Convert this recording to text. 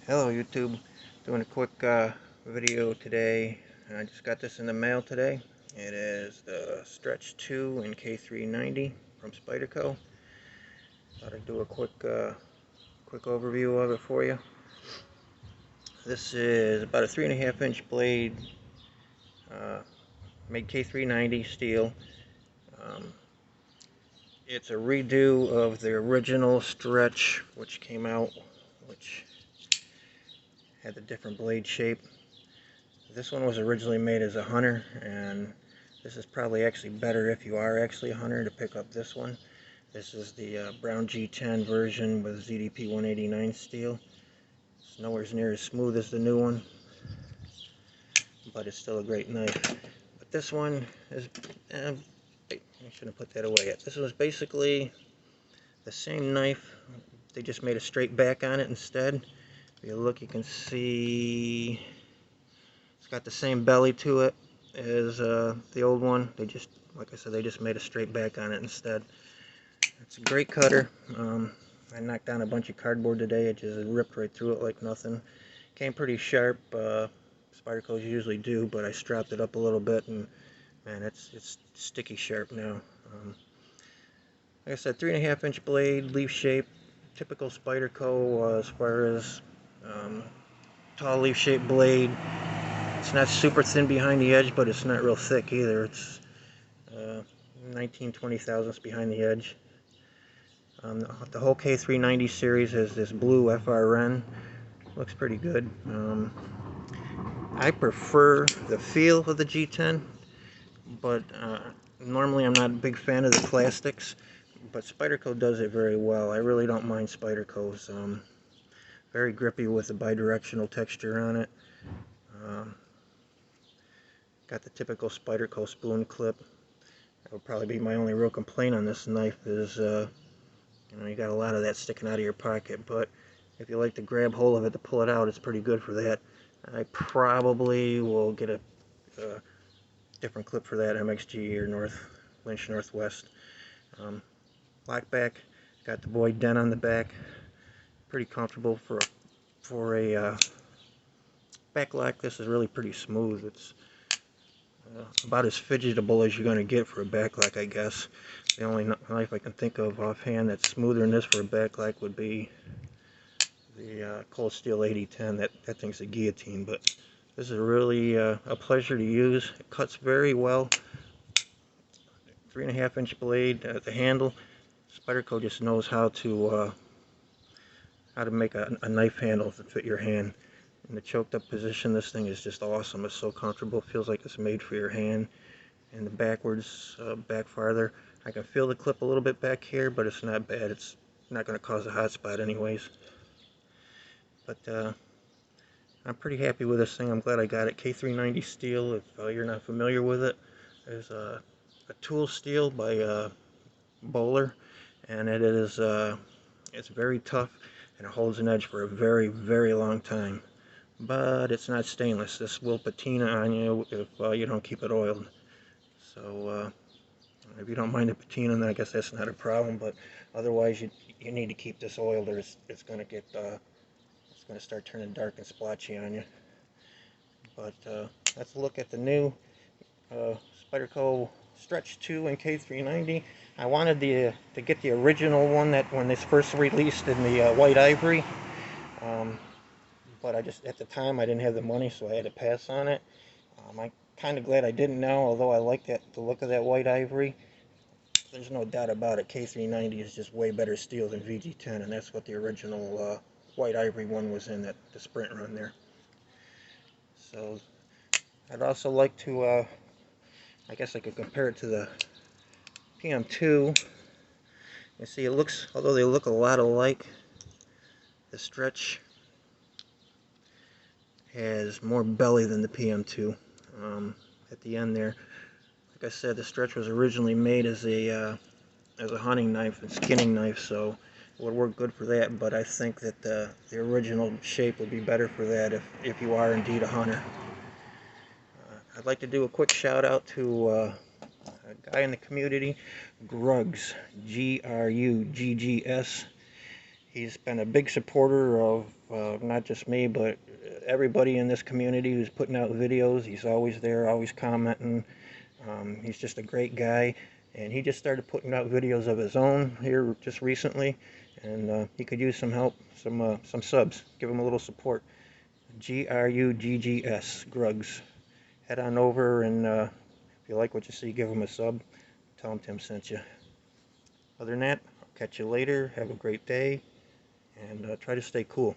Hello YouTube, doing a quick video today. I just got this in the mail today. It is the Stretch 2 in K390 from Spyderco. Thought I'd do a quick overview of it for you. This is about a 3.5 inch blade, made K390 steel. It's a redo of the original Stretch, which came out, which had a different blade shape. This one was originally made as a hunter, and this is probably actually better if you are actually a hunter to pick up this one. This is the brown G10 version with ZDP 189 steel. It's nowhere near as smooth as the new one, but it's still a great knife. But this one is, I shouldn't put that away yet. This was basically the same knife. They just made a straight back on it instead. If you look, you can see it's got the same belly to it as the old one. They just, like I said, they just made a straight back on it instead. It's a great cutter. I knocked down a bunch of cardboard today. It just ripped right through it like nothing. Came pretty sharp. Spydercos usually do, but I strapped it up a little bit, and man, it's sticky sharp now. Like I said, 3.5 inch blade, leaf shape, typical Spyderco as far as tall leaf shaped blade. It's not super thin behind the edge, but it's not real thick either. It's 19/20 thousandths behind the edge. The whole K390 series has this blue FRN. Looks pretty good. I prefer the feel of the G10, but normally I'm not a big fan of the plastics, but Spyderco does it very well. I really don't mind Spyderco's. Very grippy with a bidirectional texture on it. Got the typical Spyderco spoon clip. That would probably be my only real complaint on this knife is, you got a lot of that sticking out of your pocket, but if you like to grab hold of it to pull it out, it's pretty good for that. I probably will get a different clip for that, MXG or Lynch Northwest. Lock back, got the Boyd dent on the back. Pretty comfortable for a back lock. This is really pretty smooth. It's about as fidgetable as you're going to get for a back lock, I guess. The only knife I can think of offhand that's smoother than this for a back lock would be the Cold Steel 8010. That thing's a guillotine, but this is really a pleasure to use. It cuts very well. 3.5 inch blade. The handle, Spyderco just knows how to make a knife handle to fit your hand. In the choked up position, this thing is just awesome. It's so comfortable. It feels like it's made for your hand. And the backwards, back farther, I can feel the clip a little bit back here, but it's not bad. It's not going to cause a hot spot anyways. But I'm pretty happy with this thing. I'm glad I got it. K390 steel, if you're not familiar with it. There's a tool steel by Bowler, and it is it's very tough, and it holds an edge for a very, very long time. But it's not stainless. This will patina on you if you don't keep it oiled. So if you don't mind the patina, then I guess that's not a problem. But otherwise, you need to keep this oiled, or it's going to get it's going to start turning dark and splotchy on you. But let's look at the new Spyderco Stretch 2 in K390. I wanted to get the original one that when this first released in the white ivory. But at the time I didn't have the money, so I had to pass on it. I'm kind of glad I didn't now, although I like the look of that white ivory. There's no doubt about it, K390 is just way better steel than VG10, and that's what the original white ivory one was in, the sprint run there. So I'd also like to, I guess I could compare it to the PM2. You see, it looks, although they look a lot alike, the Stretch has more belly than the PM2 at the end there. Like I said, the Stretch was originally made as a hunting knife and skinning knife, so it would work good for that. But I think that the original shape would be better for that if you are indeed a hunter. I'd like to do a quick shout out to a guy in the community, Gruggs, Gruggs. He's been a big supporter of not just me, but everybody in this community who's putting out videos. He's always there, always commenting. He's just a great guy, and he just started putting out videos of his own here just recently, and he could use some help, some subs. Give him a little support. Gruggs, Gruggs. Head on over, and if you like what you see, give him a sub. Tell him Tim sent you. Other than that, I'll catch you later. Have a great day, and try to stay cool.